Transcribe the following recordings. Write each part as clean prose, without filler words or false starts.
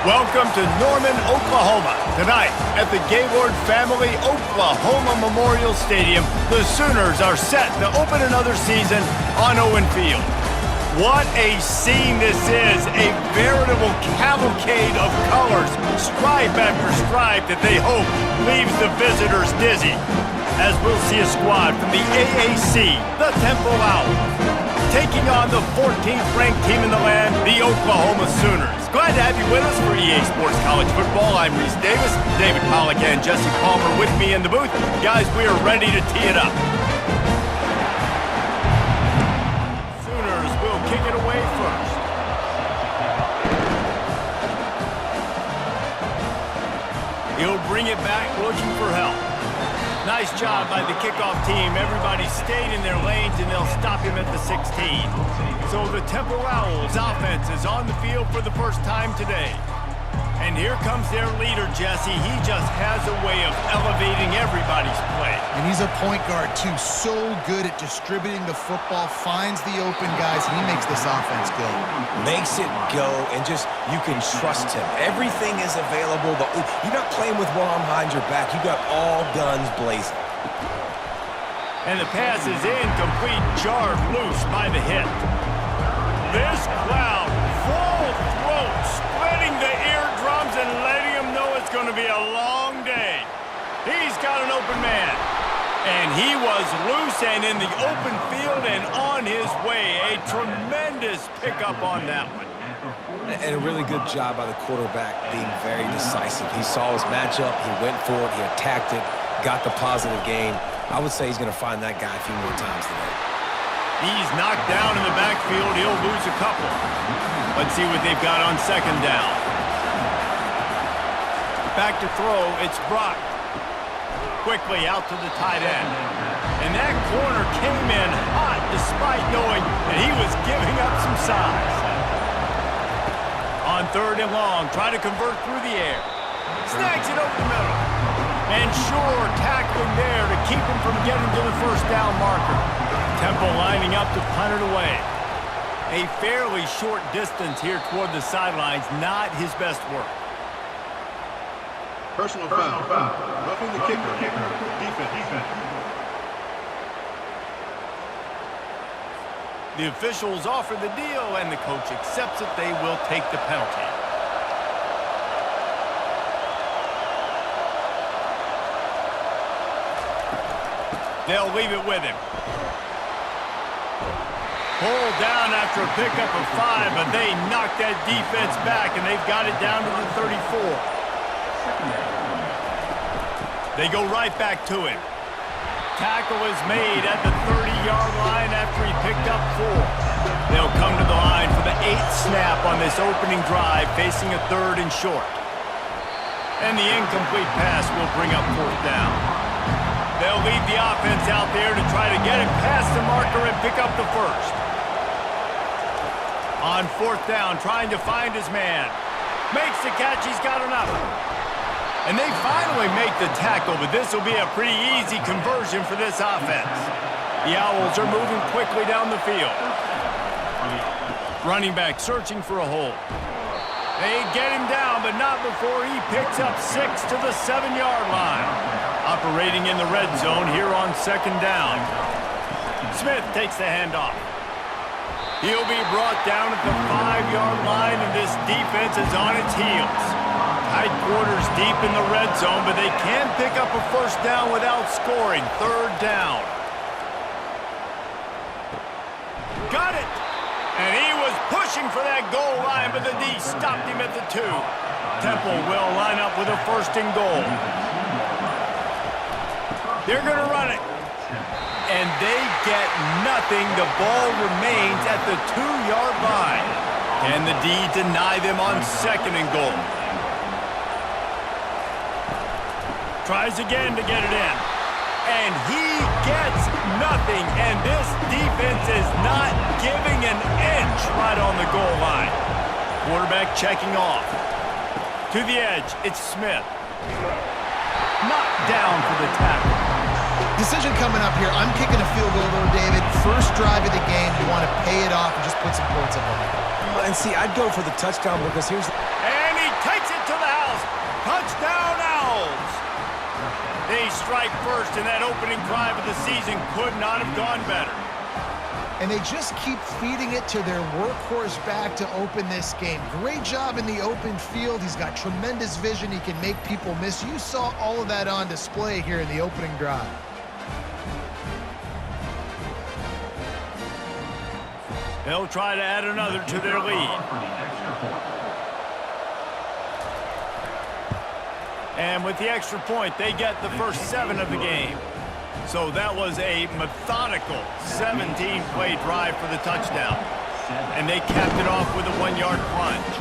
Welcome to Norman, Oklahoma. Tonight at the Gaylord Family Oklahoma Memorial Stadium, the Sooners are set to open another season on Owen Field. What a scene this is, a veritable cavalcade of colors, stripe after stripe that they hope leaves the visitors dizzy. As we'll see a squad from the AAC, the Temple Owls, taking on the 14th ranked team in the land, the Oklahoma Sooners. Glad to have you with us for EA Sports College Football. I'm Reese Davis, David Pollack and Jesse Palmer with me in the booth. Guys, we are ready to tee it up. Sooners will kick it away first. He'll bring it back looking for help. Nice job by the kickoff team. Everybody stayed in their lanes, and they'll stop him at the 16. So the Temple Owls offense is on the field for the first time today. And here comes their leader, Jesse. He just has a way of elevating everybody's play. And he's a point guard, too. So good at distributing the football, finds the open guys, and he makes this offense go. Makes it go, and just, you can trust him. Everything is available. You're not playing with one arm behind your back. You got all guns blazing. And the pass is incomplete, jarred loose by the hit. This crowd, full throat, splitting the eardrums and letting them know it's going to be a long day. He's got an open man. And he was loose and in the open field and on his way. A tremendous pickup on that one. And a really good job by the quarterback being very decisive. He saw his matchup, he went for it, he attacked it, got the positive gain. I would say he's going to find that guy a few more times today. He's knocked down in the backfield. He'll lose a couple. Let's see what they've got on second down. Back to throw. It's Brock. Quickly out to the tight end. And that corner came in hot despite knowing that he was giving up some size. On third and long, try to convert through the air. Snags it over the middle. And sure, tackling there to keep him from getting to the first down marker. Temple lining up to punt it away. A fairly short distance here toward the sidelines, not his best work. Personal foul. Roughing the kicker. Defense. The officials offer the deal, and the coach accepts it. They will take the penalty. They'll leave it with him. Pulled down after a pickup of 5, but they knocked that defense back, and they've got it down to the 34. They go right back to him. Tackle is made at the 30-yard line after he picked up 4. They'll come to the line for the 8th snap on this opening drive, facing a 3rd and short. And the incomplete pass will bring up 4th down. They'll lead the offense out there to try to get it past the marker and pick up the 1st. On 4th down, trying to find his man. Makes the catch, he's got enough. And they finally make the tackle, but this will be a pretty easy conversion for this offense. The Owls are moving quickly down the field. Running back searching for a hole. They get him down, but not before he picks up 6 to the 7-yard line. Operating in the red zone here on 2nd down. Smith takes the handoff. He'll be brought down at the 5-yard line, and this defense is on its heels. Tight quarters deep in the red zone, but they can pick up a 1st down without scoring. 3rd down. Got it! And he was pushing for that goal line, but the D stopped him at the 2. Temple will line up with a 1st and goal. They're going to run it. And they get nothing. The ball remains at the 2-yard line. Can the D deny them on 2nd and goal? Tries again to get it in. And he gets nothing. And this defense is not giving an inch right on the goal line. Quarterback checking off. To the edge, it's Smith. Knocked down for the tackle. Decision coming up here. I'm kicking a field goal, though, David. First drive of the game. You want to pay it off and just put some points up on it. And see, I'd go for the touchdown because here's... And he takes strike first, and that opening drive of the season could not have gone better. And they just keep feeding it to their workhorse back to open this game. Great job in the open field. He's got tremendous vision. He can make people miss. You saw all of that on display here in the opening drive. They'll try to add another to their lead. And with the extra point, they get the first 7 of the game. So that was a methodical 17-play drive for the touchdown. And they capped it off with a 1-yard plunge.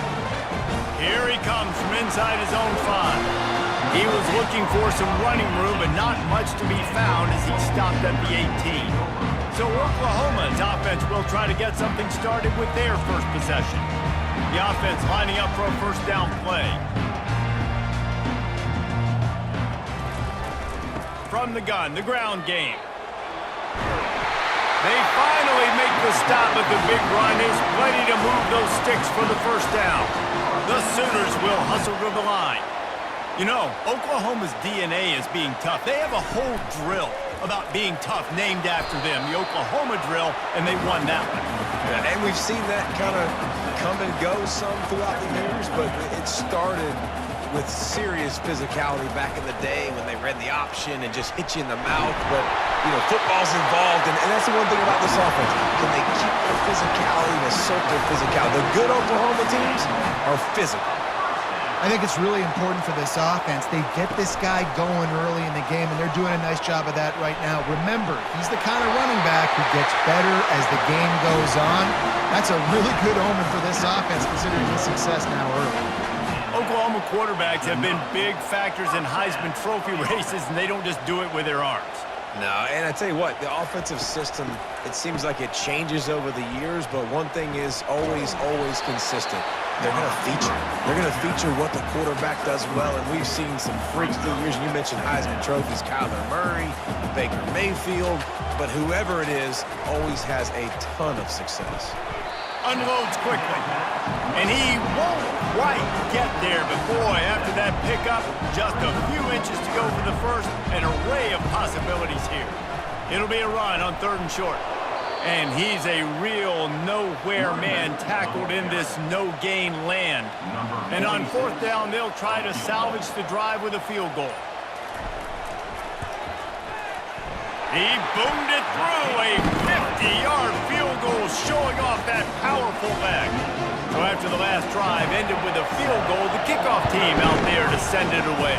Here he comes from inside his own 5. He was looking for some running room, but not much to be found as he stopped at the 18. So Oklahoma's offense will try to get something started with their first possession. The offense lining up for a first down play. From the gun, the ground game. They finally make the stop, but the big run is plenty to move those sticks for the first down. The Sooners will hustle to the line. You know, Oklahoma's DNA is being tough. They have a whole drill about being tough named after them, the Oklahoma drill, and they won that one. Yeah, and we've seen that kind of come and go some throughout the years, but it started with serious physicality back in the day when they ran the option and just hit you in the mouth. But, you know, football's involved, and that's the one thing about this offense. Can they keep their physicality and assert their physicality? The good Oklahoma teams are physical. I think it's really important for this offense. They get this guy going early in the game, and they're doing a nice job of that right now. Remember, he's the kind of running back who gets better as the game goes on. That's a really good omen for this offense, considering his success now early. Oklahoma quarterbacks have been big factors in Heisman Trophy races, and they don't just do it with their arms. No, and I tell you what, the offensive system, it seems like it changes over the years, but one thing is always consistent. They're going to feature. They're going to feature what the quarterback does well, and we've seen some freaks through the years. You mentioned Heisman trophies, Kyler Murray, Baker Mayfield, but whoever it is always has a ton of success. Unloads quickly, and he won't quite get there, but boy, after that pickup, just a few inches to go for the first, an array of possibilities here. It'll be a run on 3rd and short. And he's a real nowhere man tackled in this no-gain land. And on 4th down, they'll try to salvage the drive with a field goal. He boomed it through, a 50-yard field goal showing off that powerful leg. So after the last drive ended with a field goal, the kickoff team out there to send it away.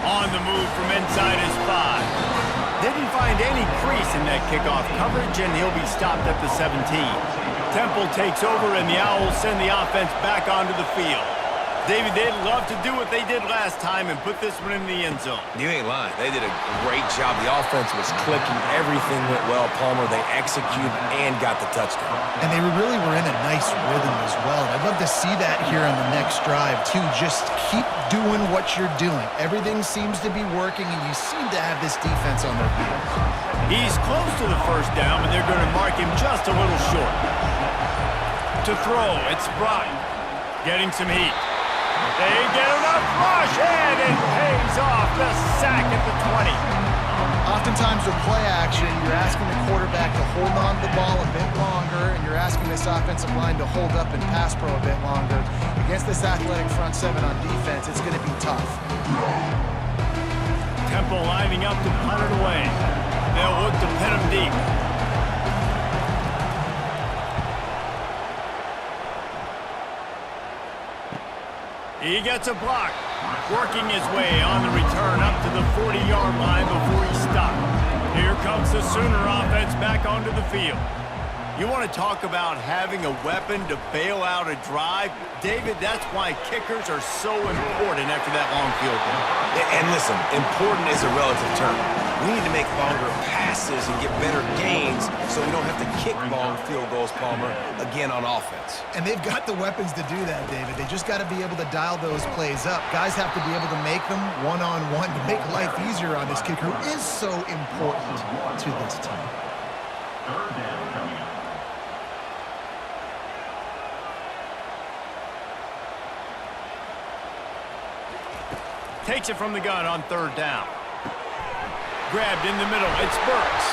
On the move from inside his 5. Didn't find any crease in that kickoff coverage, and he'll be stopped at the 17. Temple takes over, and the Owls send the offense back onto the field. David, they'd love to do what they did last time and put this one in the end zone. You ain't lying. They did a great job. The offense was clicking. Everything went well, Palmer. They executed and got the touchdown. And they really were in a nice rhythm as well. I'd love to see that here on the next drive, too. Just keep doing what you're doing. Everything seems to be working, and you seem to have this defense on their heels. He's close to the first down, but they're going to mark him just a little short. To throw, it's Brock getting some heat. They get enough rush, and it pays off the sack at the 20. Oftentimes with play action, you're asking the quarterback to hold on to the ball a bit longer, and you're asking this offensive line to hold up and pass pro a bit longer. Against this athletic front 7 on defense, it's going to be tough. Temple lining up to punt it away. They'll look to pin him deep. He gets a block, working his way on the return up to the 40-yard line before he stopped. Here comes the Sooner offense back onto the field. You want to talk about having a weapon to bail out a drive? David, that's why kickers are so important after that long field goal. And listen, important is a relative term. We need to make longer passes and get better gains so we don't have to kick long field goals, Palmer, again on offense. And they've got the weapons to do that, David. They just got to be able to dial those plays up. Guys have to be able to make them one-on-one to make life easier on this kicker, who is so important to this team. Third down coming up. Takes it from the gun on third down. Grabbed in the middle. It's Burks.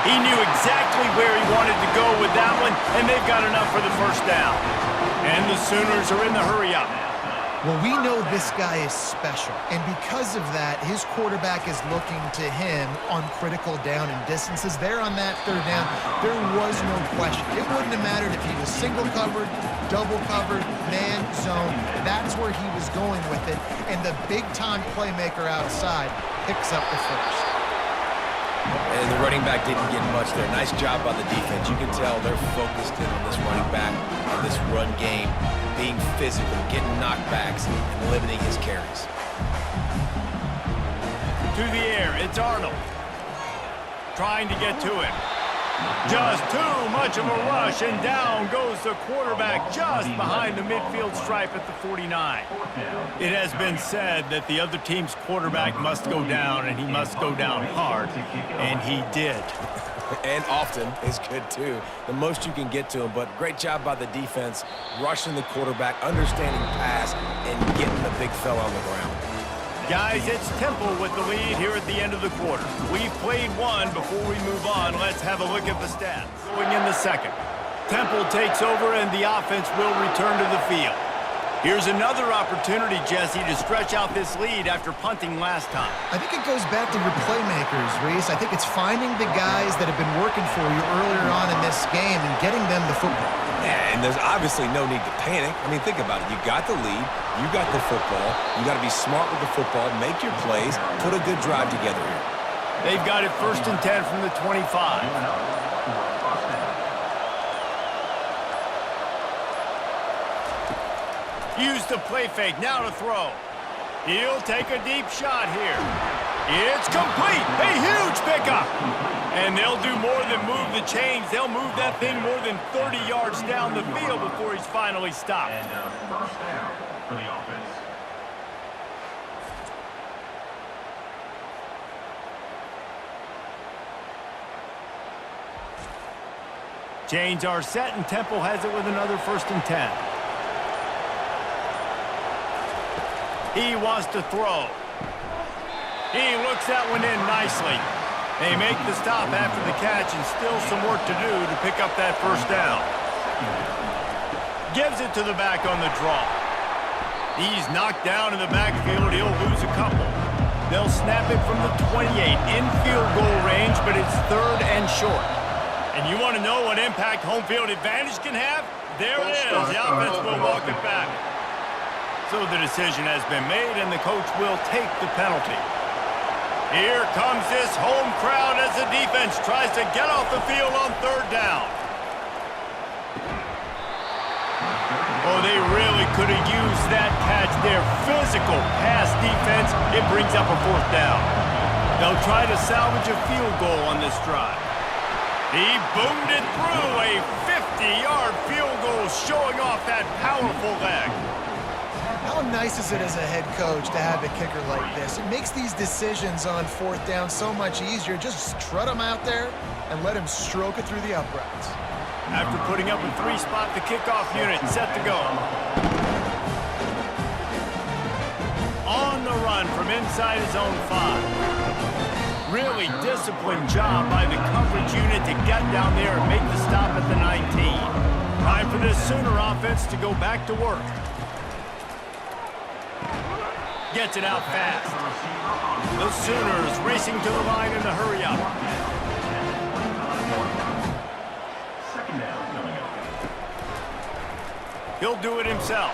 He knew exactly where he wanted to go with that one, and they've got enough for the first down. And the Sooners are in the hurry-up. Well, we know this guy is special, and because of that, his quarterback is looking to him on critical down and distances. There on that third down, there was no question. It wouldn't have mattered if he was single covered, double covered, man, zone. That's where he was going with it, and the big-time playmaker outside picks up the first. And the running back didn't get much there. Nice job by the defense. You can tell they're focused in on this running back, on this run game, being physical, getting knockbacks, and limiting his carries. To the air, it's Arnold. Trying to get to him. Just too much of a rush, and down goes the quarterback just behind the midfield stripe at the 49. It has been said that the other team's quarterback must go down, and he must go down hard, and he did. And often is good, too. The most you can get to him, but great job by the defense, rushing the quarterback, understanding pass, and getting the big fella on the ground. Guys, it's Temple with the lead here at the end of the quarter. We've played one. Before we move on, let's have a look at the stats. Going in the second. Temple takes over, and the offense will return to the field. Here's another opportunity, Jesse, to stretch out this lead after punting last time. I think it goes back to your playmakers, Reese. I think it's finding the guys that have been working for you earlier on in this game and getting them the football. Yeah, and there's obviously no need to panic. I mean, think about it. You got the lead. You got the football. You got to be smart with the football, make your plays, put a good drive together here. They've got it 1st and 10 from the 25. Use the play fake, now to throw. He'll take a deep shot here. It's complete, a huge pickup. And they'll do more than move the chains. They'll move that thing more than 30 yards down the field before he's finally stopped. And first down for the offense. Chains are set, and Temple has it with another 1st and 10. He wants to throw. He looks that one in nicely. They make the stop after the catch, and still some work to do to pick up that first down. Gives it to the back on the draw. He's knocked down in the backfield. He'll lose a couple. They'll snap it from the 28 in field goal range, but it's 3rd and short. And you want to know what impact home field advantage can have? There it is. The offense will walk it back. So the decision has been made, and the coach will take the penalty. Here comes this home crowd as the defense tries to get off the field on 3rd down. Oh, they really could have used that catch there. Physical pass defense. It brings up a 4th down. They'll try to salvage a field goal on this drive. He boomed it through, a 50-yard field goal showing off that powerful leg. How nice is it as a head coach to have a kicker like this? It makes these decisions on 4th down so much easier. Just trot him out there and let him stroke it through the uprights. After putting up a 3-spot, the kickoff unit set to go. On the run from inside his own 5. Really disciplined job by the coverage unit to get down there and make the stop at the 19. Time for this Sooner offense to go back to work. Gets it out fast. The Sooners racing to the line in the hurry-up. He'll do it himself.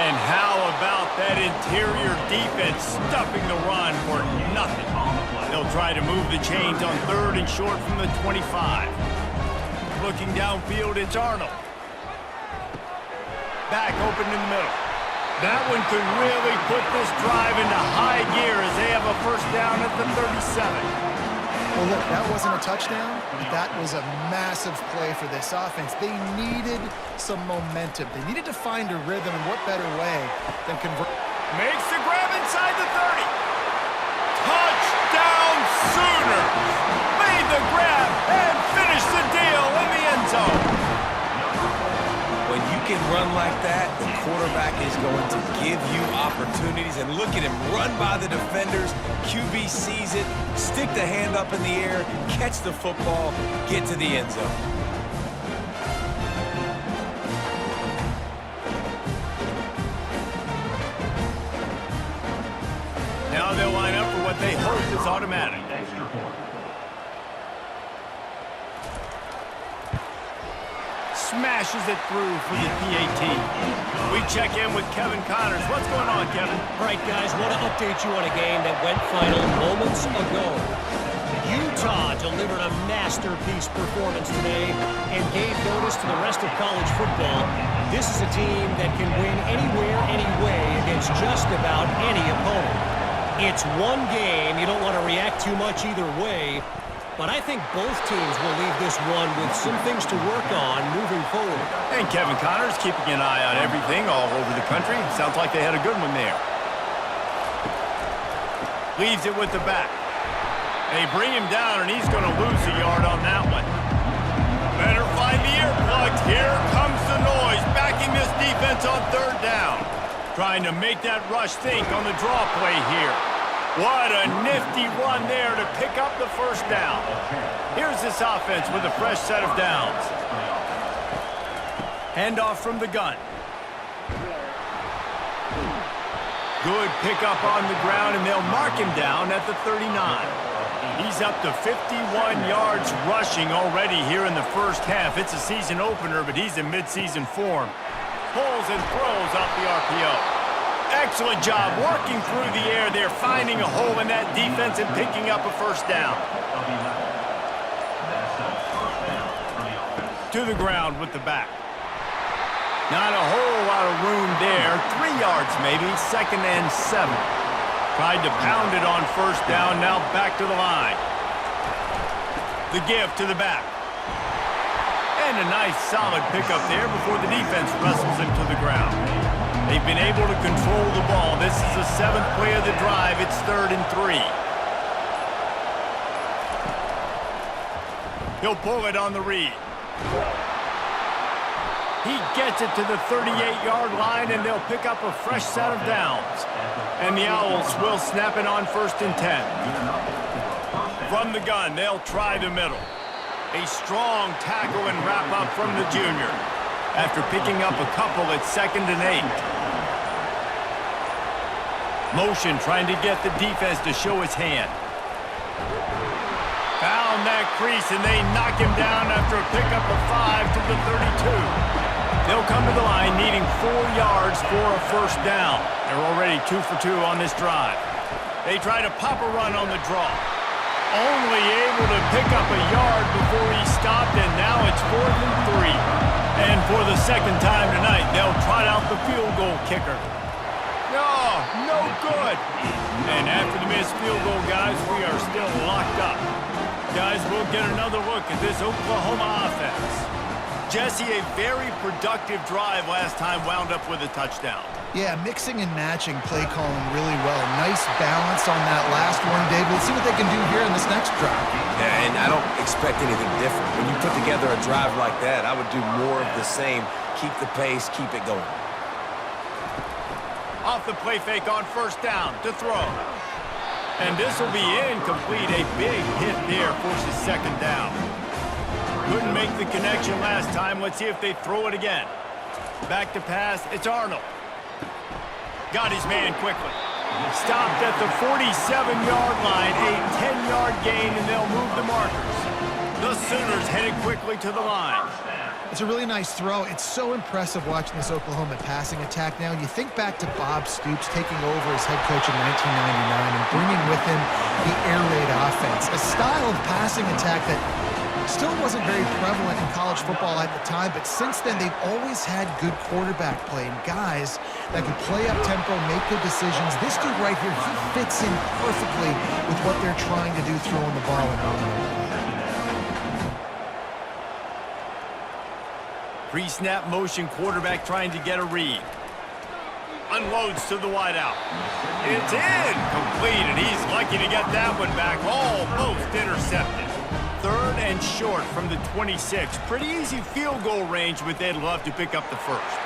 And how about that interior defense stuffing the run for nothing? They'll try to move the chains on 3rd and short from the 25. Looking downfield, it's Arnold. Back open in the middle. That one could really put this drive into high gear as they have a 1st down at the 37. Well, look, that wasn't a touchdown, but that was a massive play for this offense. They needed some momentum. They needed to find a rhythm, and what better way than convert. Makes the grab inside the 30. Touchdown Sooners! Made the grab and finished the deal in the end zone. When you can run like that, the quarterback is going to give you opportunities. And look at him run by the defenders. QB sees it, stick the hand up in the air, catch the football, get to the end zone. Now they'll line up for what they hope is automatic. Smashes it through for the PAT. We check in with Kevin Connors. What's going on, Kevin? All right, guys, want to update you on a game that went final moments ago. Utah delivered a masterpiece performance today and gave notice to the rest of college football. This is a team that can win anywhere, any way against just about any opponent. It's one game. You don't want to react too much either way. But I think both teams will leave this one with some things to work on moving forward. And Kevin Connors keeping an eye on everything all over the country. Sounds like they had a good one there. Leaves it with the back. They bring him down, and he's going to lose a yard on that one. Better find the earplugs. Here comes the noise. Backing this defense on third down. Trying to make that rush think on the draw play here. What a nifty run there to pick up the first down. Here's this offense with a fresh set of downs. Handoff from the gun. Good pickup on the ground, and they'll mark him down at the 39. He's up to 51 yards rushing already here in the first half. It's a season opener, but he's in midseason form. Pulls and throws off the RPO. Excellent job working through the air there, finding a hole in that defense and picking up a first down. To the ground with the back. Not a whole lot of room there. 3 yards maybe, 2nd and 7. Tried to pound it on first down, now back to the line. The give to the back. And a nice solid pickup there before the defense wrestles him to the ground. They've been able to control the ball. This is the 7th play of the drive. It's 3rd and 3. He'll pull it on the read. He gets it to the 38-yard line, and they'll pick up a fresh set of downs. And the Owls will snap it on 1st and 10. From the gun, they'll try the middle. A strong tackle and wrap up from the junior. After picking up a couple at 2nd and 8. Motion trying to get the defense to show his hand. Found that crease, and they knock him down after a pickup of 5 to the 32. They'll come to the line needing 4 yards for a first down. They're already 2 for 2 on this drive. They try to pop a run on the draw. Only able to pick up a yard before he stopped, and now it's 4th and 3. And for the second time tonight, they'll trot out the field goal kicker. No good. And after the missed field goal, guys, we are still locked up. Guys, we'll get another look at this Oklahoma offense. Jesse, a very productive drive last time, wound up with a touchdown. Yeah, mixing and matching play calling really well. Nice balance on that last one, Dave. Let's see what they can do here in this next drive. Yeah, and I don't expect anything different. When you put together a drive like that, I would do more of the same. Keep the pace, keep it going. Off the play fake on first down to throw. And this will be incomplete. A big hit there forces 2nd down. Couldn't make the connection last time. Let's see if they throw it again. Back to pass. It's Arnold. Got his man quickly. Stopped at the 47-yard line. A 10-yard gain, and they'll move the markers. The Sooners headed quickly to the line. It's a really nice throw. It's so impressive watching this Oklahoma passing attack now. You think back to Bob Stoops taking over as head coach in 1999 and bringing with him the air raid offense, a style of passing attack that still wasn't very prevalent in college football at the time, but since then they've always had good quarterback play and guys that could play up tempo, make good decisions. This dude right here, he fits in perfectly with what they're trying to do throwing the ball in Oklahoma. Pre-snap motion quarterback trying to get a read. Unloads to the wideout. It's incomplete, and he's lucky to get that one back. Almost intercepted. 3rd and short from the 26. Pretty easy field goal range, but they'd love to pick up the first.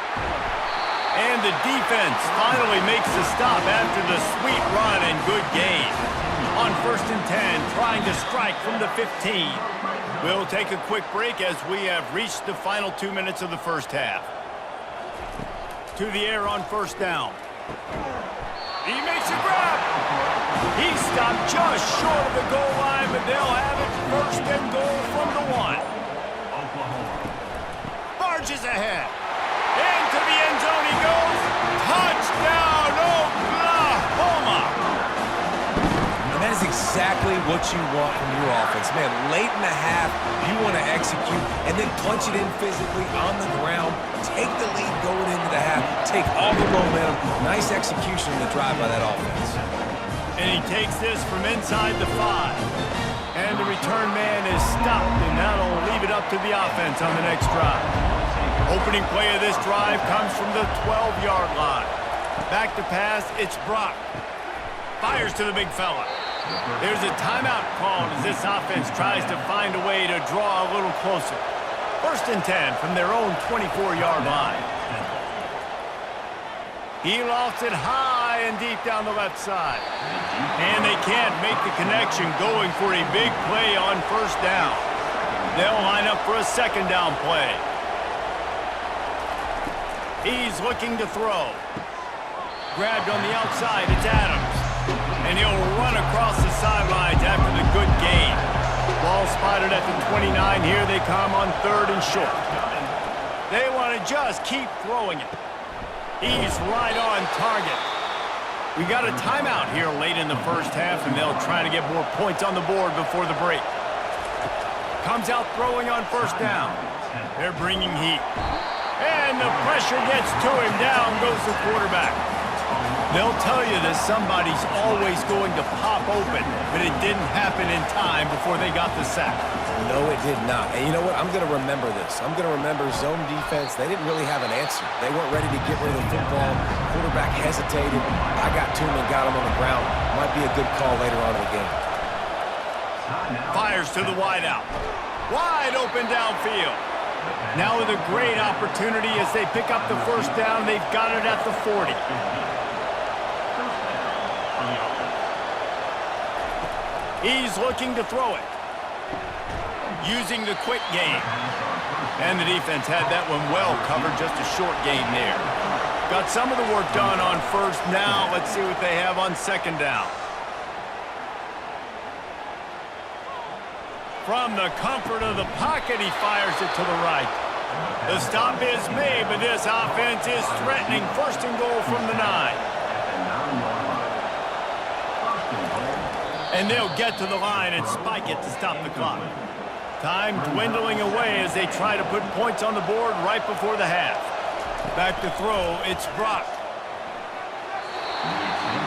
And the defense finally makes the stop after the sweet run and good gain. On 1st and 10, trying to strike from the 15. We'll take a quick break as we have reached the final 2 minutes of the first half. To the air on 1st down. He makes a grab. He stopped just short of the goal line, but they'll have it 1st and goal from the 1. Barges ahead. Into the end zone he goes. Touchdown, Oklahoma! And that is exactly what you want from your offense. Man, late in the half, you want to execute and then punch it in physically on the ground. Take the lead going into the half. Take all the momentum. Nice execution in the drive by that offense. And he takes this from inside the 5. And the return man is stopped, and that'll leave it up to the offense on the next drive. Opening play of this drive comes from the 12-yard line. Back to pass, it's Brock. Fires to the big fella. There's a timeout called as this offense tries to find a way to draw a little closer. 1st and 10 from their own 24-yard line. He lofts it high and deep down the left side. And they can't make the connection, going for a big play on 1st down. They'll line up for a 2nd down play. He's looking to throw. Grabbed on the outside, it's Adams. And he'll run across the sidelines after the good gain. Ball spotted at the 29. Here they come on 3rd and short. They want to just keep throwing it. He's right on target. We got a timeout here late in the first half, and they'll try to get more points on the board before the break. Comes out throwing on 1st down. They're bringing heat. And the pressure gets to him. Down goes the quarterback. They'll tell you that somebody's always going to pop open, but it didn't happen in time before they got the sack. No, it did not. And you know what? I'm going to remember this. I'm going to remember zone defense. They didn't really have an answer. They weren't ready to get rid of the football. Quarterback hesitated. I got to him and got him on the ground. Might be a good call later on in the game. Fires to the wideout. Wide open downfield. Now with a great opportunity as they pick up the 1st down. They've got it at the 40. He's looking to throw it. Using the quick game. And the defense had that one well covered, just a short gain there. Got some of the work done on 1st. Now let's see what they have on 2nd down. From the comfort of the pocket, he fires it to the right. The stop is made, but this offense is threatening 1st and goal from the 9. And they'll get to the line and spike it to stop the clock. Time dwindling away as they try to put points on the board right before the half. Back to throw, it's Brock.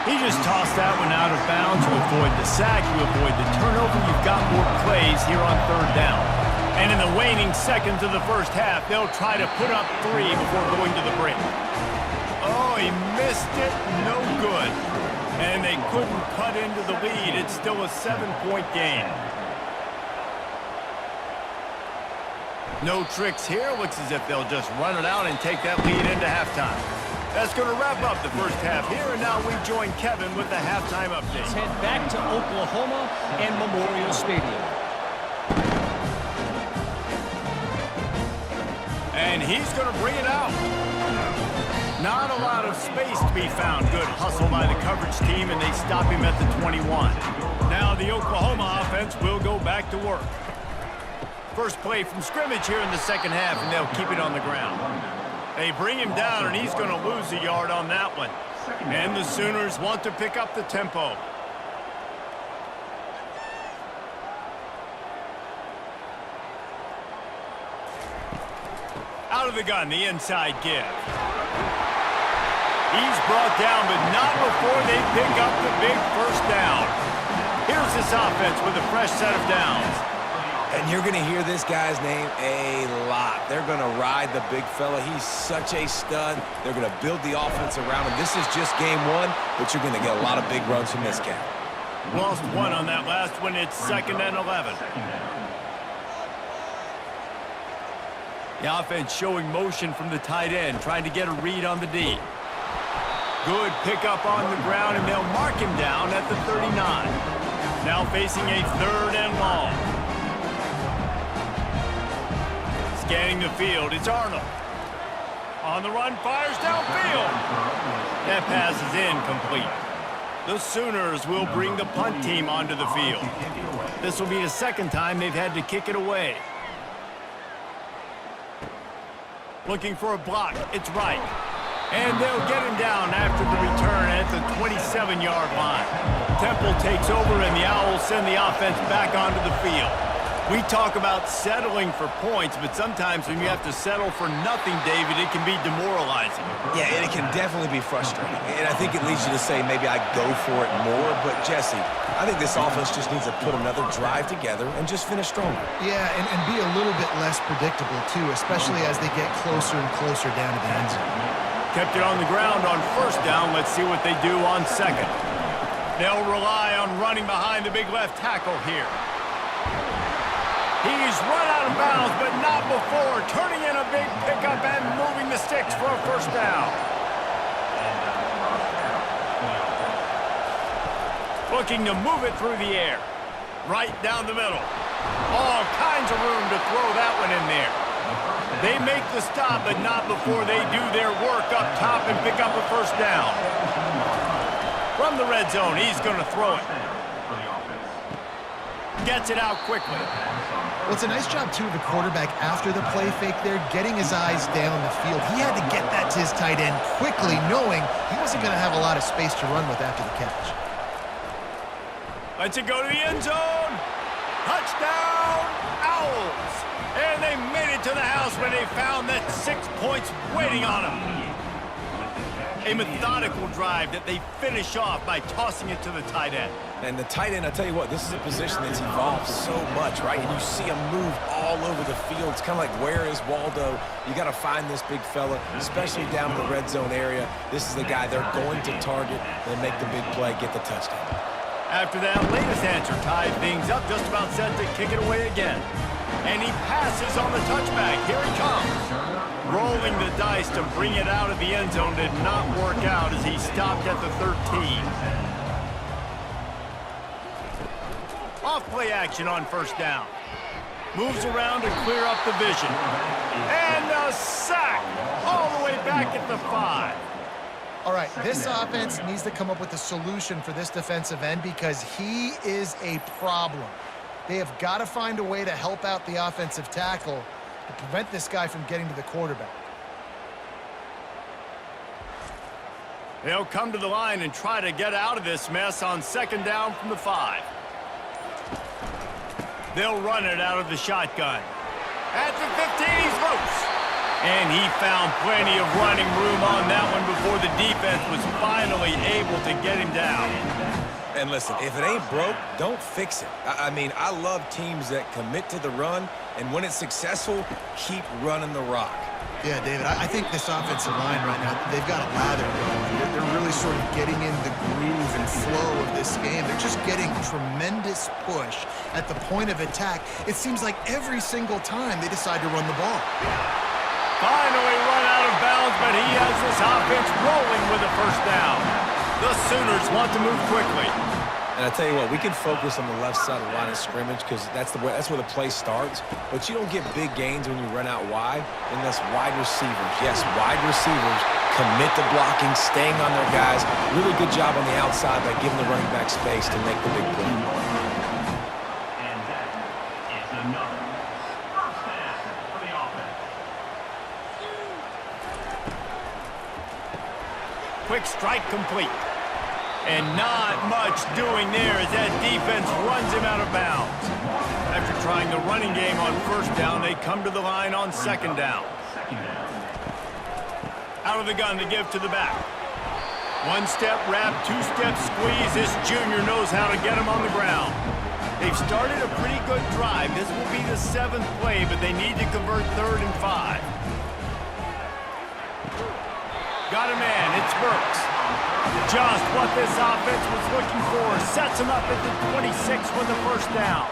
He just tossed that one out of bounds. You avoid the sack, you avoid the turnover. You've got more plays here on 3rd down. And in the waning seconds of the first half, they'll try to put up 3 before going to the break. Oh, he missed it. No good. And they couldn't cut into the lead. It's still a 7-point game. No tricks here. Looks as if they'll just run it out and take that lead into halftime. That's going to wrap up the first half here, and now we join Kevin with the halftime update. Let's head back to Oklahoma and Memorial Stadium. And he's going to bring it out. Not a lot of space to be found. Good hustle by the coverage team, and they stop him at the 21. Now the Oklahoma offense will go back to work. First play from scrimmage here in the second half, and they'll keep it on the ground. They bring him down, and he's going to lose a yard on that one. And the Sooners want to pick up the tempo. Out of the gun, the inside give. He's brought down, but not before they pick up the big 1st down. Here's this offense with a fresh set of downs. And you're going to hear this guy's name a lot. They're going to ride the big fella. He's such a stud. They're going to build the offense around him. This is just game 1, but you're going to get a lot of big runs from this guy. Lost 1 on that last one. It's 2nd and 11. The offense showing motion from the tight end, trying to get a read on the D. Good pickup on the ground, and they'll mark him down at the 39. Now facing a 3rd and long. Scanning the field, it's Arnold. On the run, fires downfield. That pass is incomplete. The Sooners will bring the punt team onto the field. This will be the 2nd time they've had to kick it away. Looking for a block, it's Wright. And they'll get him down after the return at the 27-yard line. Temple takes over, and the Owls send the offense back onto the field. We talk about settling for points, but sometimes when you have to settle for nothing, David, it can be demoralizing. Yeah, and it can definitely be frustrating. And I think it leads you to say maybe I go for it more. But, Jesse, I think this offense just needs to put another drive together and just finish stronger. Yeah, and be a little bit less predictable, too, especially as they get closer and closer down to the end zone. Kept it on the ground on 1st down. Let's see what they do on 2nd. They'll rely on running behind the big left tackle here. He's run out of bounds, but not before turning in a big pickup and moving the sticks for a 1st down. Looking to move it through the air. Right down the middle. All kinds of room to throw that one in there. They make the stop, but not before they do their work up top and pick up a 1st down. From the red zone, he's going to throw it. Gets it out quickly. Well, it's a nice job, too, of the quarterback after the play fake there, getting his eyes down the field. He had to get that to his tight end quickly, knowing he wasn't going to have a lot of space to run with after the catch. Lets it go to the end zone. Touchdown, Owls. And they made it to the house when they found that 6 points waiting on them. A methodical drive that they finish off by tossing it to the tight end. And the tight end, I tell you what, this is a position that's evolved so much, right? And you see him move all over the field. It's kind of like, where is Waldo? You got to find this big fella, especially down in the red zone area. This is the guy they're going to target and make the big play, get the touchdown. After that latest answer tied things up, just about set to kick it away again. And he passes on the touchback. Here he comes. Rolling the dice to bring it out of the end zone did not work out as he stopped at the 13. Off play action on 1st down. Moves around to clear up the vision. And a sack all the way back at the 5. All right, this offense needs to come up with a solution for this defensive end because he is a problem. They have got to find a way to help out the offensive tackle to prevent this guy from getting to the quarterback. They'll come to the line and try to get out of this mess on 2nd down from the 5. They'll run it out of the shotgun. At the 15, he's loose. And he found plenty of running room on that one before the defense was finally able to get him down. And listen, if it ain't broke, don't fix it. I mean, I love teams that commit to the run, and when it's successful, keep running the rock. Yeah, David, I think this offensive line right now, they've got a lather going. They're really sort of getting in the groove and flow of this game. They're just getting tremendous push at the point of attack. It seems like every single time they decide to run the ball. Finally run out of bounds, but he has this offense rolling with a 1st down. The Sooners want to move quickly. And I tell you what, we can focus on the left side of the line of scrimmage because that's where the play starts. But you don't get big gains when you run out wide unless wide receivers, yes, wide receivers commit to blocking, staying on their guys. Really good job on the outside by giving the running back space to make the big play. And that is another 1st down for the offense. Quick strike complete. And not much doing there as that defense runs him out of bounds. After trying the running game on 1st down, they come to the line on 2nd down. Out of the gun to give to the back. 1-step wrap, 2-step squeeze. This junior knows how to get him on the ground. They've started a pretty good drive. This will be the 7th play, but they need to convert 3rd and 5. Got a man, it's Burks. Just what this offense was looking for. Sets him up at the 26 with the 1st down.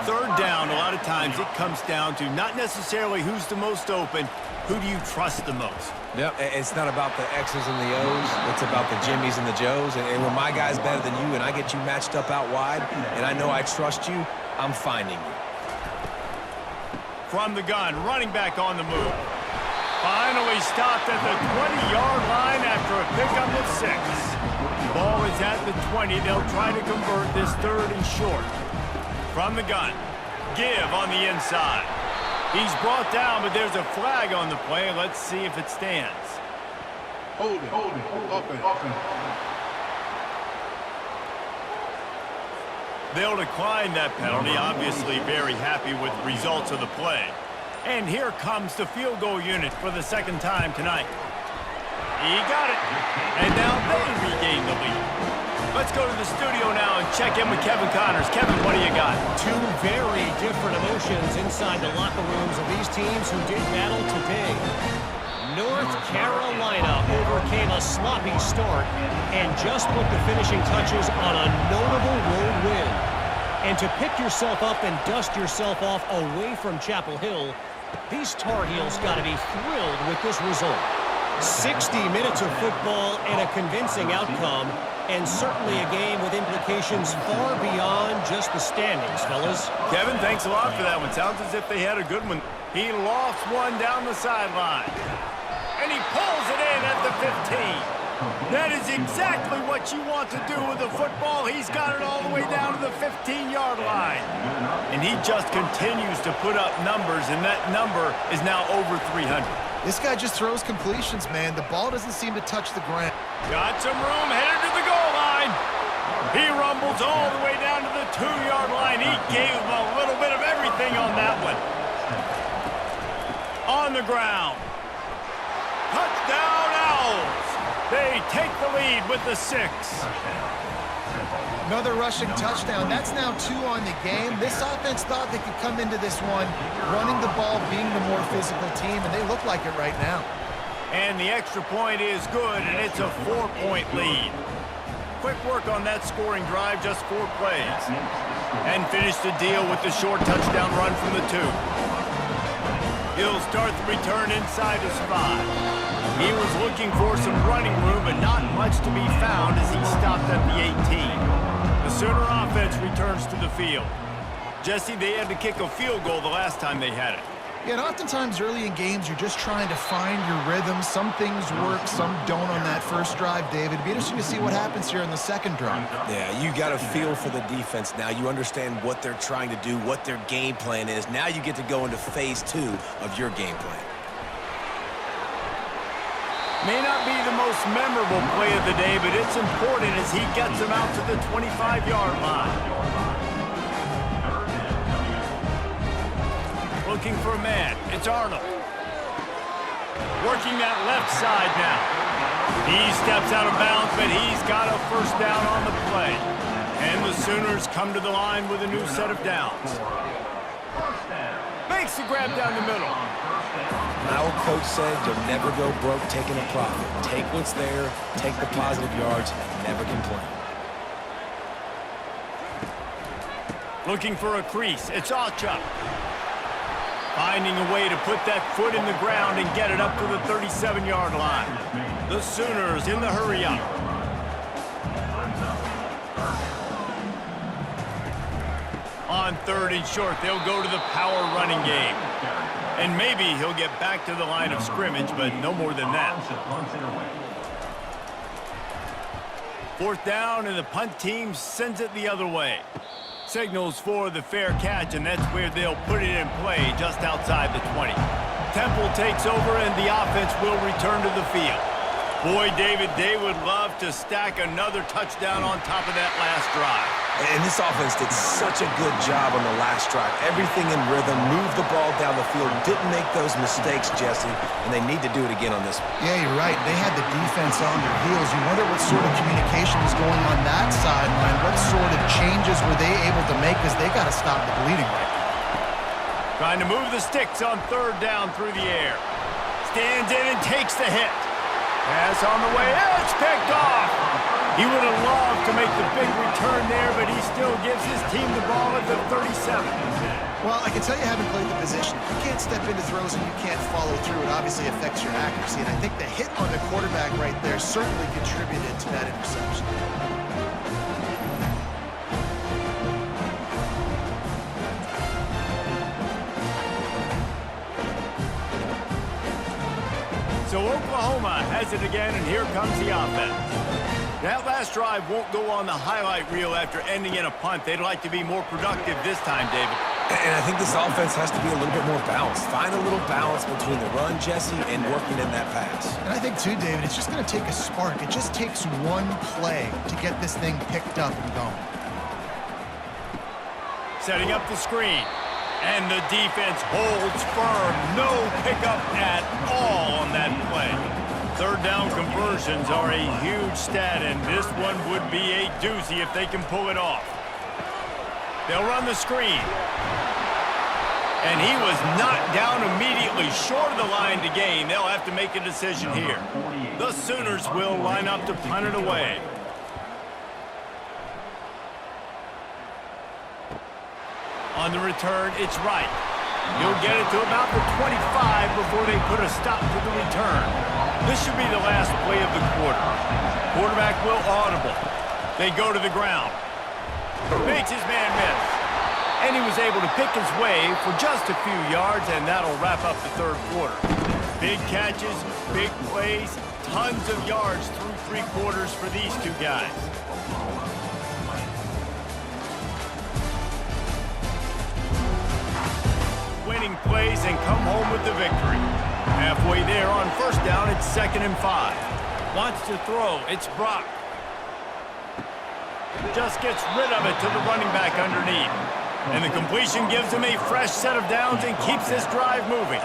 Third down, a lot of times it comes down to not necessarily who's the most open, who do you trust the most? Yep, it's not about the X's and the O's. It's about the Jimmys and the Joes. And when my guy's better than you and I get you matched up out wide and I know I trust you, I'm finding you. From the gun, running back on the move. Finally stopped at the 20-yard line after a pickup of 6. Ball is at the 20. They'll try to convert this 3rd and short. From the gun, give on the inside. He's brought down, but there's a flag on the play. Let's see if it stands. Hold it. Offense. They'll decline that penalty, obviously very happy with the results of the play. And here comes the field goal unit for the 2nd time tonight. He got it. And now they regain the lead. Let's go to the studio now and check in with Kevin Connors. Kevin, what do you got? Two very different emotions inside the locker rooms of these teams who did battle today. North Carolina overcame a sloppy start and just put the finishing touches on a notable road win. And to pick yourself up and dust yourself off away from Chapel Hill, these Tar Heels got to be thrilled with this result. 60 minutes of football and a convincing outcome, and certainly a game with implications far beyond just the standings, fellas. Kevin, thanks a lot for that one. Sounds as if they had a good one. He lost one down the sideline. And he pulls it in at the 15. That is exactly what you want to do with the football. He's got it all the way down to the 15-yard line. And he just continues to put up numbers, and that number is now over 300. This guy just throws completions, man. The ball doesn't seem to touch the ground. Got some room, headed to the goal line. He rumbles all the way down to the 2-yard line. He gave him a little bit of everything on that one. On the ground. Touchdown Owls. They take the lead with the 6. Another rushing touchdown. That's now 2 on the game. This offense thought they could come into this one running the ball, being the more physical team, and they look like it right now. And the extra point is good, and it's a 4-point lead. Quick work on that scoring drive, just 4 plays. And finish the deal with the short touchdown run from the 2. He'll start the return inside his 5. He was looking for some running room, but not much to be found as he stopped at the 18. The Sooner offense returns to the field. Jesse, they had to kick a field goal the last time they had it. Yeah, and oftentimes early in games, you're just trying to find your rhythm. Some things work, some don't on that first drive, David. It'd be interesting to see what happens here in the 2nd drive. Yeah, you got a feel for the defense now. You understand what they're trying to do, what their game plan is. Now you get to go into phase 2 of your game plan. May not be the most memorable play of the day, but it's important as he gets him out to the 25-yard line. Looking for a man. It's Arnold. Working that left side now. He steps out of bounds, but he's got a 1st down on the play. And the Sooners come to the line with a new set of downs. Makes the grab down the middle. My old coach said you'll never go broke taking a profit. Take what's there, take the positive yards, and never complain. Looking for a crease. It's Achuk. Finding a way to put that foot in the ground and get it up to the 37-yard line. The Sooners in the hurry up. On 3rd and short, they'll go to the power running game. And maybe he'll get back to the line of scrimmage, but no more than that. 4th down, and the punt team sends it the other way. Signals for the fair catch, and that's where they'll put it in play, just outside the 20. Temple takes over, and the offense will return to the field. Boy, David, they would love to stack another touchdown on top of that last drive. And this offense did such a good job on the last drive. Everything in rhythm, moved the ball down the field, didn't make those mistakes, Jesse, and they need to do it again on this one. Yeah, you're right. They had the defense on their heels. You wonder what sort of communication was going on that sideline. What sort of changes were they able to make, because they got to stop the bleeding right now. Trying to move the sticks on 3rd down through the air. Stands in and takes the hit. Pass on the way. It's picked off. He would have loved enough to make the big return there, but he still gives his team the ball at the 37. Well, I can tell you haven't played the position. If you can't step into throws and you can't follow through, it obviously affects your accuracy. And I think the hit on the quarterback right there certainly contributed to that interception. So Oklahoma has it again, and here comes the offense. That last drive won't go on the highlight reel after ending in a punt. They'd like to be more productive this time, David. And I think this offense has to be a little bit more balanced. Find a little balance between the run, Jesse, and working in that pass. And I think, too, David, it's just going to take a spark. It just takes one play to get this thing picked up and going. Setting up the screen. And the defense holds firm. No pickup at all on that play. Third down conversions are a huge stat, and this one would be a doozy if they can pull it off. They'll run the screen. And he was knocked down immediately short of the line to gain. They'll have to make a decision here. The Sooners will line up to punt it away. On the return, it's right. He'll get it to about the 25 before they put a stop to the return. This should be the last play of the quarter. Quarterback will audible. They go to the ground. Makes his man miss. And he was able to pick his way for just a few yards, and that'll wrap up the third quarter. Big catches, big plays, tons of yards through three quarters for these two guys. Winning plays and come home with the victory. Halfway there on first down, it's 2nd and 5. Wants to throw, it's Brock. Just gets rid of it to the running back underneath. And the completion gives him a fresh set of downs and keeps this drive moving.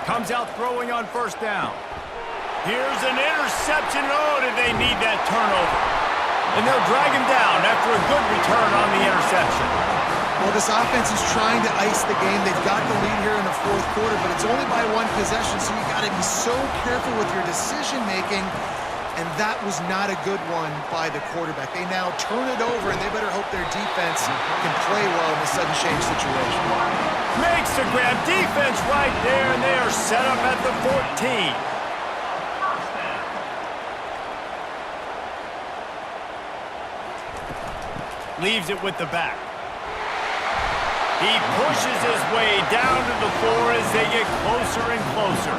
Comes out throwing on first down. Here's an interception. Oh, did they need that turnover? And they'll drag him down after a good return on the interception. Well, this offense is trying to ice the game. They've got the lead here in the fourth quarter, but it's only by one possession, so you got to be so careful with your decision-making, and that was not a good one by the quarterback. They now turn it over, and they better hope their defense can play well in a sudden change situation. Makes the grab, defense right there, and they are set up at the 14. Leaves it with the back. He pushes his way down to the floor as they get closer and closer.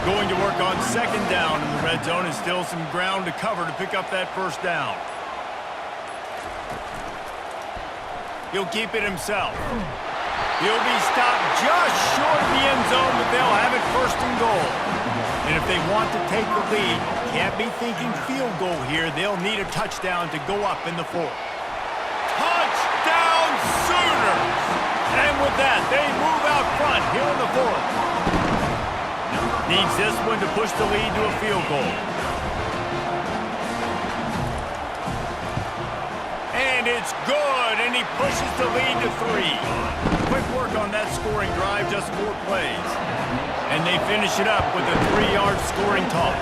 Going to work on second down in the red zone, and still some ground to cover to pick up that first down. He'll keep it himself. He'll be stopped just short of the end zone, but they'll have it 1st and goal. And if they want to take the lead, can't be thinking field goal here. They'll need a touchdown to go up in the fourth. Touchdown Sooners! And with that, they move out front here in the fourth. Needs this one to push the lead to a field goal. And it's good, and he pushes the lead to 3. Quick work on that scoring drive, just 4 plays. And they finish it up with a 3-yard scoring toss.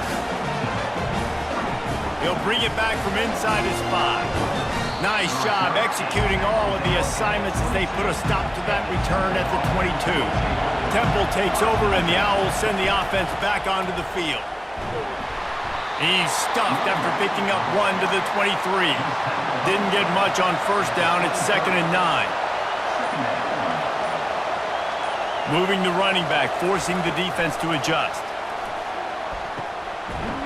He'll bring it back from inside his 5. Nice job executing all of the assignments as they put a stop to that return at the 22. Temple takes over, and the Owls send the offense back onto the field. He's stuffed after picking up 1 to the 23. Didn't get much on first down. It's 2nd and 9. Moving the running back, forcing the defense to adjust.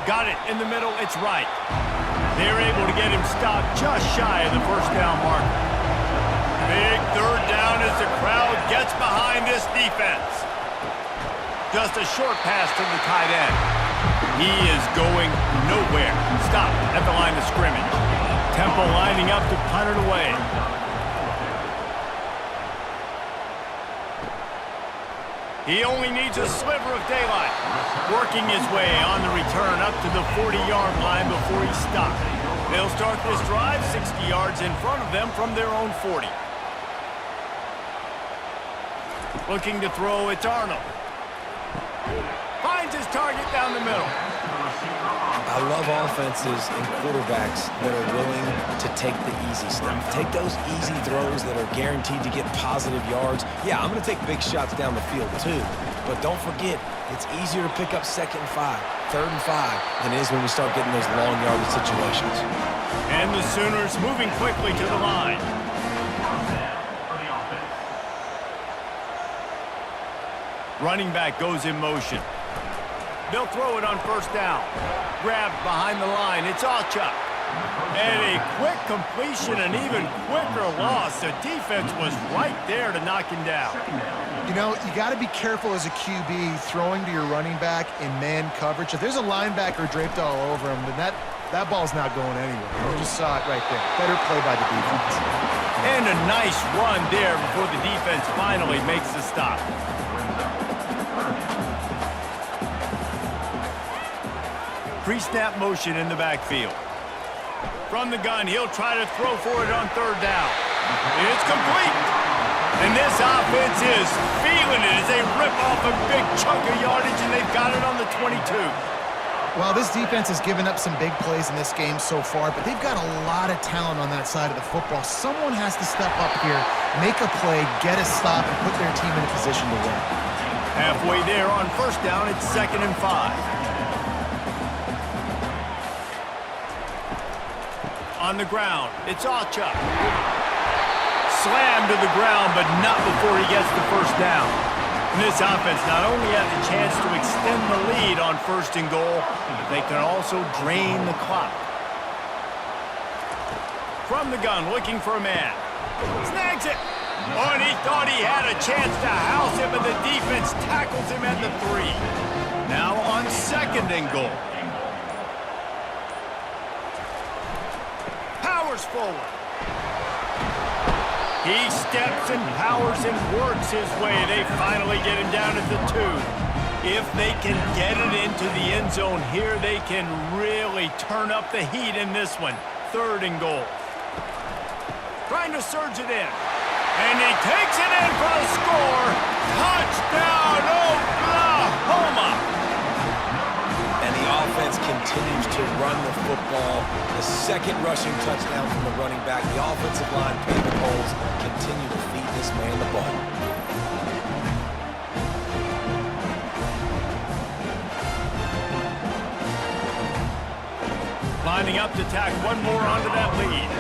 Got it in the middle. It's right. They're able to get him stopped just shy of the first down marker. Big third down as the crowd gets behind this defense. Just a short pass to the tight end. He is going nowhere. Stopped at the line of scrimmage. Temple lining up to punt it away. He only needs a sliver of daylight. Working his way on the return up to the 40-yard line before he's stopped. They'll start this drive 60 yards in front of them from their own 40. Looking to throw, it's Arnold. Finds his target down the middle. I love love offenses and quarterbacks that are willing to take the easy stuff. Take those easy throws that are guaranteed to get positive yards. Yeah, I'm going to take big shots down the field too. But don't forget, it's easier to pick up 2nd and 5, 3rd and 5 than it is when we start getting those long yardage situations. And the Sooners moving quickly to the line. Running back goes in motion. They'll throw it on 1st down. Grabbed behind the line. It's Allchuck. And a quick completion, an even quicker loss. The defense was right there to knock him down. You know, you got to be careful as a QB throwing to your running back in man coverage. If there's a linebacker draped all over him, then that ball's not going anywhere. You just saw it right there. Better play by the defense. And a nice run there before the defense finally makes the stop. Pre-snap motion in the backfield. From the gun, he'll try to throw for it on 3rd down. It's complete. And this offense is feeling it as they rip off a big chunk of yardage, and they've got it on the 22. Well, this defense has given up some big plays in this game so far, but they've got a lot of talent on that side of the football. Someone has to step up here, make a play, get a stop, and put their team in a position to win. Halfway there on 1st down, it's 2nd and 5. On the ground, it's Allchuck. Slammed to the ground, but not before he gets the 1st down. And this offense not only had the chance to extend the lead on 1st and goal, but they can also drain the clock. From the gun, looking for a man. Snags it. Oh, and he thought he had a chance to house him, but the defense tackles him at the 3. Now on 2nd and goal. Powers forward. He steps and powers and works his way. They finally get him down at the 2. If they can get it into the end zone here, they can really turn up the heat in this one. 3rd and goal. Trying to surge it in. And he takes it in for a score. Touchdown, Oklahoma! And the offense continues to run the football. The 2nd rushing touchdown from the running back. The offensive line paving holes continue to feed this man the ball. Lining up to tack one more onto that lead.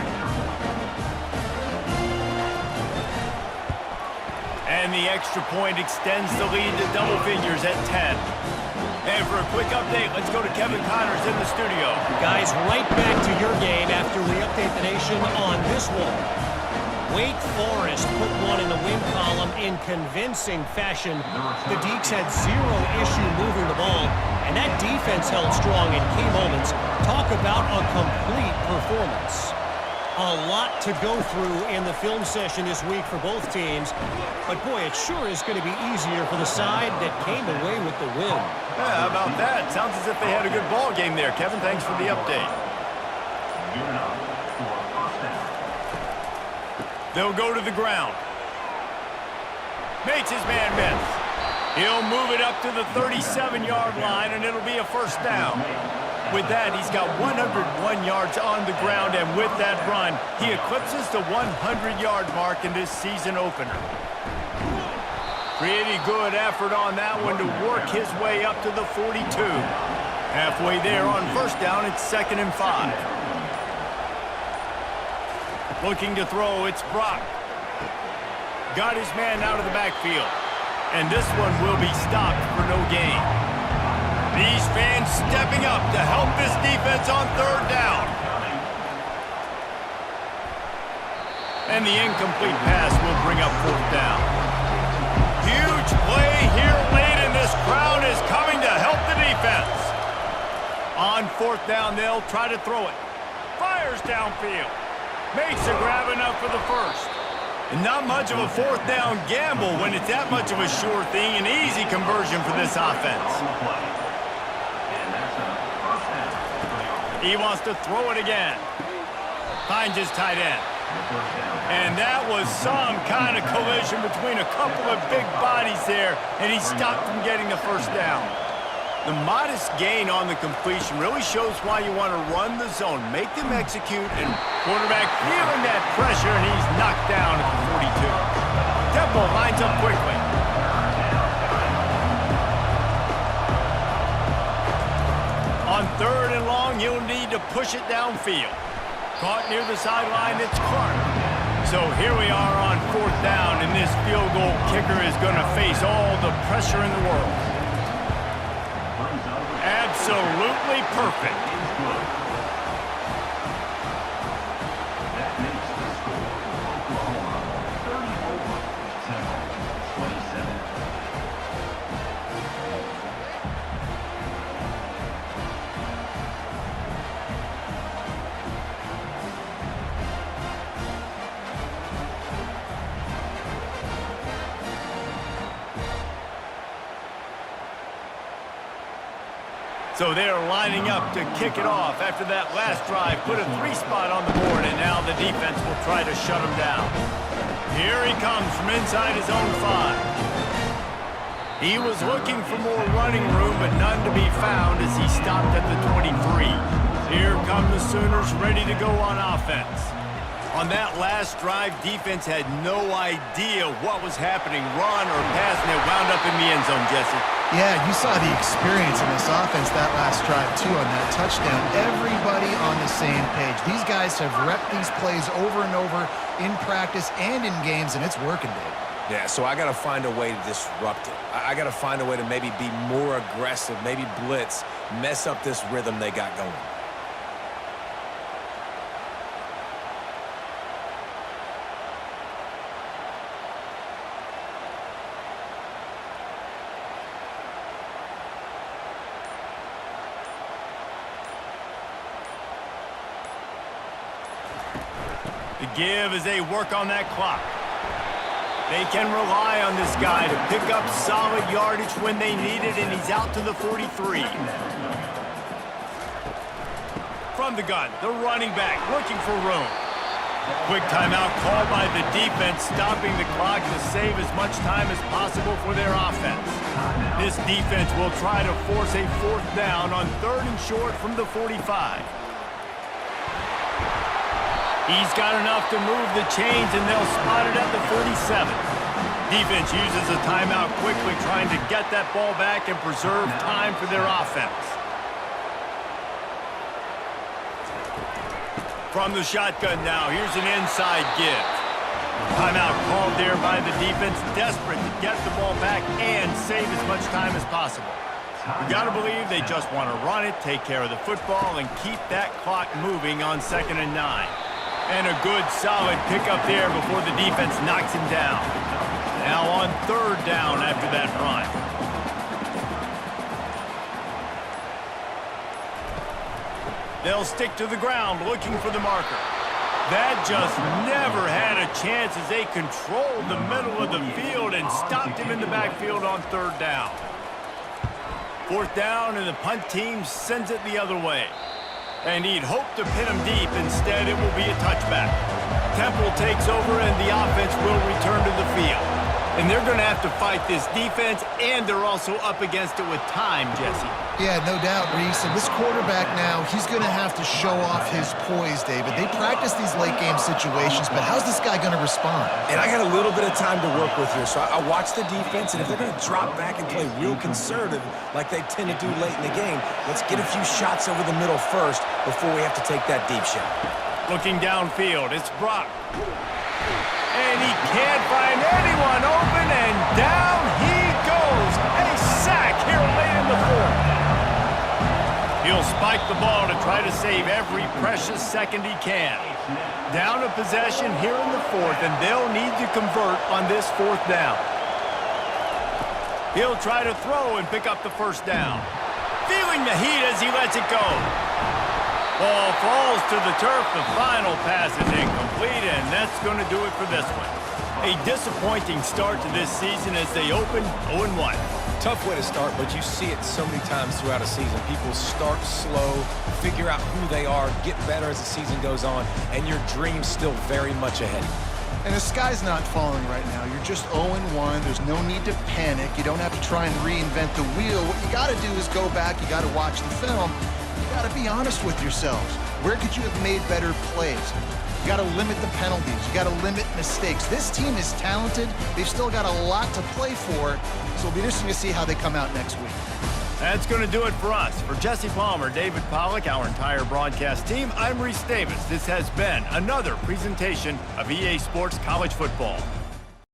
And the extra point extends the lead to double figures at 10. And for a quick update, let's go to Kevin Connors in the studio. Guys, right back to your game after we update the nation on this one. Wake Forest put one in the win column in convincing fashion. The Deacs had 0 issue moving the ball, and that defense held strong in key moments. Talk about a complete performance. A lot to go through in the film session this week for both teams. But, boy, it sure is going to be easier for the side that came away with the win. Yeah, how about that? Sounds as if they had a good ball game there. Kevin, thanks for the update. They'll go to the ground. Makes his man miss. He'll move it up to the 37-yard line, and it'll be a 1st down. With that, he's got 101 yards on the ground, and with that run, he eclipses the 100-yard mark in this season opener. Pretty good effort on that one to work his way up to the 42. Halfway there on 1st down, it's 2nd and 5. Looking to throw, it's Brock. Got his man out of the backfield. And this one will be stopped for no gain. These fans stepping up to help this defense on 3rd down. And the incomplete pass will bring up 4th down. Huge play here late, and this crowd is coming to help the defense. On 4th down, they'll try to throw it. Fires downfield. Makes a grab enough for the 1st. And not much of a 4th down gamble when it's that much of a sure thing. An easy conversion for this offense. He wants to throw it again. Finds his tight end. And that was some kind of collision between a couple of big bodies there, and he stopped from getting the 1st down. The modest gain on the completion really shows why you want to run the zone. Make them execute, and quarterback feeling that pressure, and he's knocked down at the 42. Temple lines up quickly. On 3rd and long, he'll need to push it downfield. Caught near the sideline, it's Clark. So here we are on 4th down, and this field goal kicker is going to face all the pressure in the world. Absolutely perfect. That makes the score Oklahoma 30-27. So they're lining up to kick it off after that last drive. Put a 3-spot on the board, and now the defense will try to shut him down. Here he comes from inside his own 5. He was looking for more running room, but none to be found as he stopped at the 23. Here come the Sooners ready to go on offense. On that last drive, defense had no idea what was happening, run or pass, and it wound up in the end zone, Jesse. Yeah, you saw the experience in this offense that last drive, too, on that touchdown. Everybody on the same page. These guys have repped these plays over and over in practice and in games, and it's working, Dave. Yeah, so I got to find a way to disrupt it. I got to find a way to maybe be more aggressive, maybe blitz, mess up this rhythm they got going. The give as they work on that clock. They can rely on this guy to pick up solid yardage when they need it, and he's out to the 43. From the gun, the running back looking for room. Quick timeout called by the defense, stopping the clock to save as much time as possible for their offense. This defense will try to force a 4th down on 3rd and short from the 45. He's got enough to move the chains, and they'll spot it at the 47. Defense uses a timeout quickly, trying to get that ball back and preserve time for their offense. From the shotgun now, here's an inside give. Timeout called there by the defense, desperate to get the ball back and save as much time as possible. You got to believe they just want to run it, take care of the football, and keep that clock moving on 2nd and 9. And a good, solid pickup there before the defense knocks him down. Now on 3rd down after that run. They'll stick to the ground looking for the marker. That just never had a chance as they controlled the middle of the field and stopped him in the backfield on 3rd down. 4th down, and the punt team sends it the other way. And he'd hoped to pin him deep. Instead, it will be a touchback. Temple takes over, and the offense will return to the field. And they're going to have to fight this defense, and they're also up against it with time, Jesse. Yeah, no doubt, Reese. And this quarterback now, he's going to have to show off his poise, David. They practice these late-game situations, but how's this guy going to respond? And I got a little bit of time to work with here, so I watch the defense, and if they're going to drop back and play real conservative like they tend to do late in the game, let's get a few shots over the middle first before we have to take that deep shot. Looking downfield, it's Brock. And he can't find anyone open, and down he goes. A sack here late in the 4th. He'll spike the ball to try to save every precious second he can. Down a possession here in the 4th, and they'll need to convert on this 4th down. He'll try to throw and pick up the 1st down. Feeling the heat as he lets it go. Ball falls to the turf. The final pass is incomplete, and that's going to do it for this one. A disappointing start to this season as they open 0-1. Tough way to start, but you see it so many times throughout a season. People start slow, figure out who they are, get better as the season goes on, and your dream's still very much ahead. And the sky's not falling right now. You're just 0-1. There's no need to panic. You don't have to try and reinvent the wheel. What you got to do is go back. You got to watch the film. You got to be honest with yourselves. Where could you have made better plays? You got to limit the penalties. You got to limit mistakes. This team is talented. They've still got a lot to play for. So it'll be interesting to see how they come out next week. That's going to do it for us. For Jesse Palmer, David Pollack, our entire broadcast team, I'm Reese Davis. This has been another presentation of EA Sports College Football.